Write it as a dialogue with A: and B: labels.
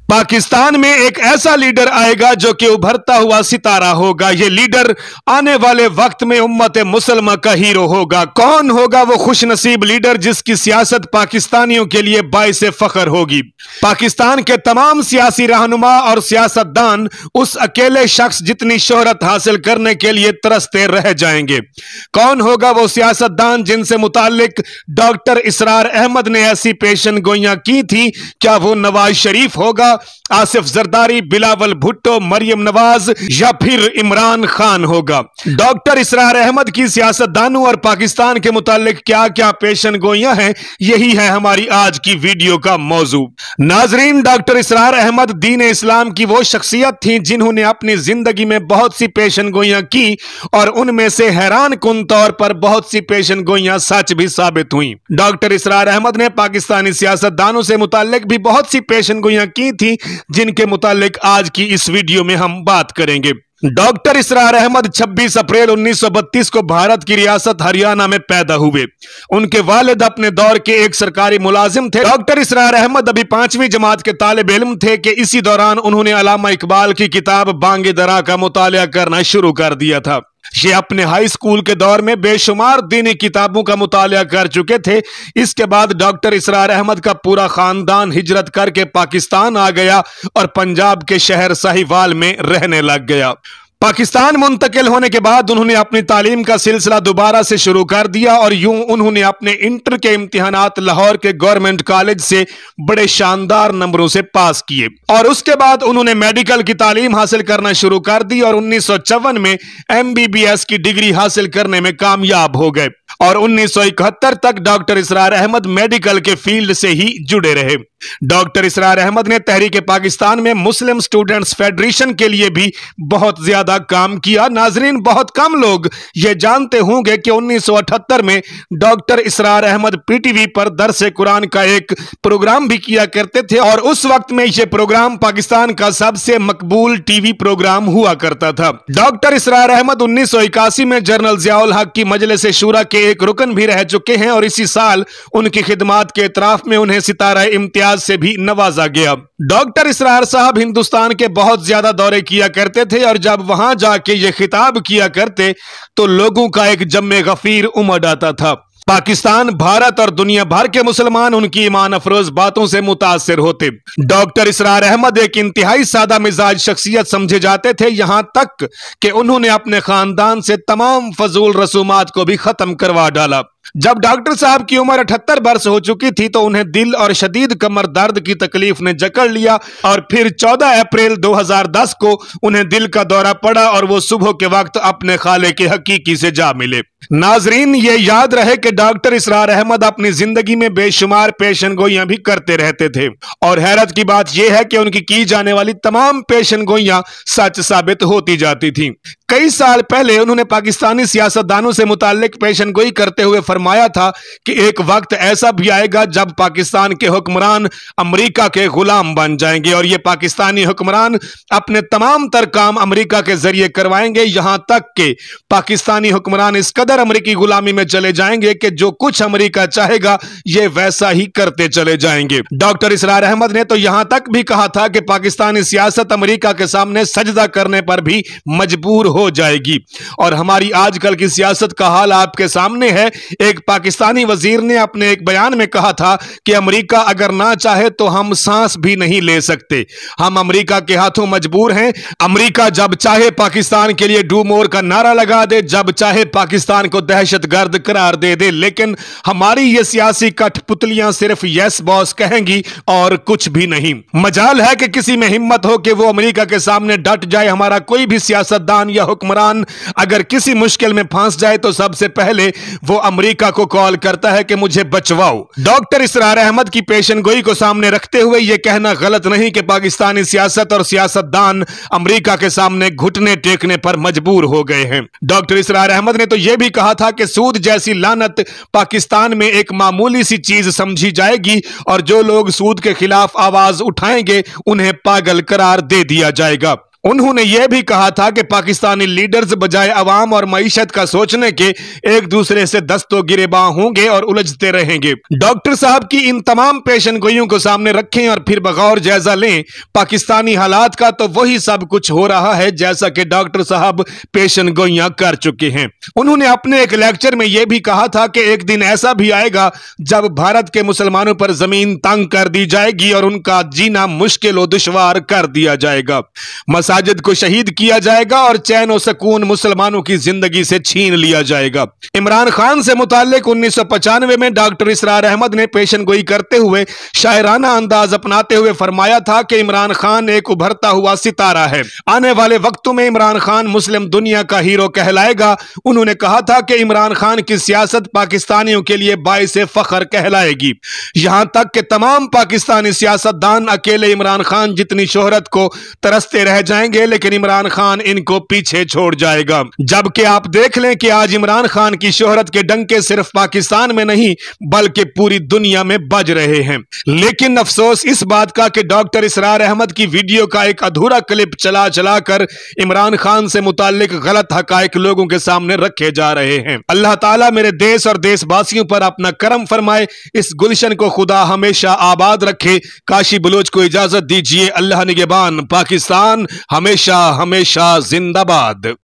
A: पाकिस्तान में एक ऐसा लीडर आएगा जो कि उभरता हुआ सितारा होगा। ये लीडर आने वाले वक्त में उम्मत मुसलमा का हीरो होगा। कौन होगा वो खुशनसीब लीडर जिसकी सियासत पाकिस्तानियों के लिए बाइस फख्र होगी। पाकिस्तान के तमाम सियासी रहनुमा और सियासतदान उस अकेले शख्स जितनी शोहरत हासिल करने के लिए तरसते रह जाएंगे। कौन होगा वो सियासतदान जिनसे मुताल्लिक डॉक्टर इसरार अहमद ने ऐसी पेशन गोइयां की थी? क्या वो नवाज शरीफ होगा, आसिफ जरदारी, बिलावल भुट्टो, मरियम नवाज या फिर इमरान खान होगा? डॉक्टर इसरार अहमद की सियासतदानों और पाकिस्तान के मुताल्लिक क्या क्या पेशन गोइयां हैं, यही है हमारी आज की वीडियो का मौजू। नाजरीन, डॉक्टर इसरार अहमद दीन इस्लाम की वो शख्सियत थी जिन्होंने अपनी जिंदगी में बहुत सी पेशन गोइयां की और उनमें से हैरान कुन तौर पर बहुत सी पेशन गोइयां सच भी साबित हुई। डॉक्टर इसरार अहमद ने पाकिस्तानी सियासतदानों से मुताल्लिक भी बहुत सी पेशन गोइयां की थी जिनके मुताल्लिक आज की इस वीडियो में हम बात करेंगे। डॉक्टर इसरार अहमद 26 अप्रैल 1932 को भारत की रियासत हरियाणा में पैदा हुए। उनके वालिद अपने दौर के एक सरकारी मुलाजिम थे। डॉक्टर इसरार अहमद अभी 5वीं जमात के तालिब इल्म थे कि इसी दौरान उन्होंने अल्लामा इकबाल की किताब बांगे दरा का मुतालिया करना शुरू कर दिया था। ये अपने हाई स्कूल के दौर में बेशुमार दीनी किताबों का मुतालिया कर चुके थे। इसके बाद डॉक्टर इसरार अहमद का पूरा खानदान हिजरत करके पाकिस्तान आ गया और पंजाब के शहर साहिवाल में रहने लग गया। पाकिस्तान मुंतकिल होने के बाद उन्होंने अपनी तालीम का सिलसिला दोबारा से शुरू कर दिया और यूं उन्होंने अपने इंटर के इम्तिहानात लाहौर के गवर्नमेंट कॉलेज से बड़े शानदार नंबरों से पास किए और उसके बाद उन्होंने मेडिकल की तालीम हासिल करना शुरू कर दी और 1954 में MBBS की डिग्री हासिल करने में कामयाब हो गए और 1971 तक डॉक्टर इसरार अहमद मेडिकल के फील्ड से ही जुड़े रहे। डॉक्टर इसरार अहमद ने तहरीक पाकिस्तान में मुस्लिम स्टूडेंट्स फेडरेशन के लिए भी बहुत ज्यादा काम किया। नाजरीन, बहुत कम लोग ये जानते होंगे कि 1978 में डॉक्टर इसरार अहमद PTV पर दरसे कुरान का एक प्रोग्राम भी किया करते थे और उस वक्त में यह प्रोग्राम पाकिस्तान का सबसे मकबूल टीवी प्रोग्राम हुआ करता था। डॉक्टर इसरार अहमद 1981 में जनरल जियाउल हक की मजलिस शूरा के एक रुकन भी रह चुके हैं और इसी साल उनकी खिदमात के इतराफ में उन्हें सितारा इम्तियाज से भी नवाजा गया। डॉक्टर इसरार साहब हिंदुस्तान के बहुत ज्यादा दौरे किया करते थे और जब वहां जाके ये खिताब किया करते तो लोगों का एक जम्मे गफीर उमड़ आता था। पाकिस्तान, भारत और दुनिया भर के मुसलमान उनकी ईमान अफरोज बातों से मुतासिर होते। डॉक्टर इसरार अहमद एक इंतहाई सादा मिजाज शख्सियत समझे जाते थे, यहां तक कि उन्होंने अपने खानदान से तमाम फजूल रसूमात को भी खत्म करवा डाला। जब डॉक्टर साहब की उम्र 78 वर्ष हो चुकी थी तो उन्हें दिल और शदीद कमर दर्द की तकलीफ ने जकड़ लिया और फिर 14 अप्रैल 2010 को उन्हें दिल का दौरा पड़ा और वो सुबह के वक्त अपने खाले के हकीकी से जा मिले। नाजरीन, ये याद रहे कि डॉक्टर इसरार अहमद अपनी जिंदगी में बेशुमार पेशन गोइयां भी करते रहते थे और हैरत की बात यह है कि उनकी की जाने वाली तमाम पेशन गोइयां सच साबित होती जाती थी। कई साल पहले उन्होंने पाकिस्तानी सियासतदानों से मुताल्लिक पेशन गोई करते हुए फरमाया था कि एक वक्त ऐसा भी आएगा जब पाकिस्तान के हुक्मरान अमेरिका के गुलाम बन जाएंगे और ये पाकिस्तानी हुक्मरान अपने तमाम तर काम अमेरिका के जरिए करवाएंगे। यहां तक कि पाकिस्तानी हुक्मरान इस कदर अमेरिकी गुलामी में चले जाएंगे कि जो कुछ अमेरिका चाहेगा ये वैसा ही करते चले जाएंगे। डॉक्टर इसरार अहमद ने तो यहां तक भी कहा था कि पाकिस्तानी सियासत अमेरिका के सामने सजदा करने पर भी मजबूर हो जाएगी और हमारी आजकल की सियासत का हाल आपके सामने है। एक पाकिस्तानी वजीर ने अपने एक बयान में कहा था कि अमेरिका अगर ना चाहे तो हम सांस भी नहीं ले सकते, हम अमेरिका के हाथों मजबूर हैं। अमेरिका जब चाहे पाकिस्तान के लिए डू मोर का नारा लगा दे, जब चाहे पाकिस्तान को दहशतगर्द करार दे दे, लेकिन हमारी ये सियासी कठपुतलियां सिर्फ यस बॉस कहेंगी और कुछ भी नहीं। मजाल है कि किसी में हिम्मत हो कि वो अमेरिका के सामने डट जाए। हमारा कोई भी सियासतदान या हुक्मरान अगर किसी मुश्किल में फंस जाए तो सबसे पहले वो अमेरिका को कॉल करता है कि मुझे बचवाओ। डॉक्टर इसरार अहमद की पेशन गोई को सामने रखते हुए यह कहना गलत नहीं कि पाकिस्तानी सियासत और सियासतदान अमेरिका के सामने घुटने टेकने पर मजबूर हो गए हैं। डॉक्टर इसरार अहमद ने तो यह भी कहा था कि सूद जैसी लानत पाकिस्तान में एक मामूली सी चीज समझी जाएगी और जो लोग सूद के खिलाफ आवाज उठाएंगे उन्हें पागल करार दे दिया जाएगा। उन्होंने यह भी कहा था कि पाकिस्तानी लीडर्स बजाय अवाम और मईशत का सोचने के एक दूसरे से दस्तों गिरेबां होंगे और उलझते रहेंगे। डॉक्टर साहब की इन तमाम पेशनगोइयों को सामने रखें और फिर बगौर जायजा लें पाकिस्तानी हालात का, तो वही सब कुछ हो रहा है जैसा कि डॉक्टर साहब पेशनगोइयां कर चुके हैं। उन्होंने अपने एक लेक्चर में यह भी कहा था कि एक दिन ऐसा भी आएगा जब भारत के मुसलमानों पर जमीन तंग कर दी जाएगी और उनका जीना मुश्किल और दुश्वार कर दिया जाएगा, मसाजिद को शहीद किया जाएगा और चैन और सुकून मुसलमानों की जिंदगी से छीन लिया जाएगा। इमरान खान से मुताल्लिक 1995 में डॉक्टर इसरार अहमद ने पेशनगोई करते हुए शायराना अंदाज अपनाते हुए फरमाया था कि इमरान खान एक उभरता हुआ सितारा है, आने वाले वक्तों में इमरान खान मुस्लिम दुनिया का हीरो कहलाएगा। उन्होंने कहा था कि इमरान खान की सियासत पाकिस्तानियों के लिए बाइसे फख्र कहलाएगी। यहां तक कि तमाम पाकिस्तानी सियासतदान अकेले इमरान खान जितनी शोहरत को तरसते रह जाएंगे, लेकिन इमरान खान इनको पीछे छोड़ जाएगा। जबकि आप देख लें कि आज इमरान खान की शोहरत के डंके सिर्फ पाकिस्तान में नहीं बल्कि पूरी दुनिया में बज रहे हैं। लेकिन अफसोस इस बात का कि डॉक्टर इसरार अहमद की वीडियो का एक अधूरा क्लिप चला चलाकर इमरान खान से मुताल्लिक गलत हकायक लोगों के सामने रखे जा रहे हैं। अल्लाह ताला मेरे देश और देशवासियों पर अपना करम फरमाए, इस गुलशन को खुदा हमेशा आबाद रखे। काशी बलोच को इजाजत दीजिए। अल्लाह निगहबान। पाकिस्तान हमेशा हमेशा जिंदाबाद।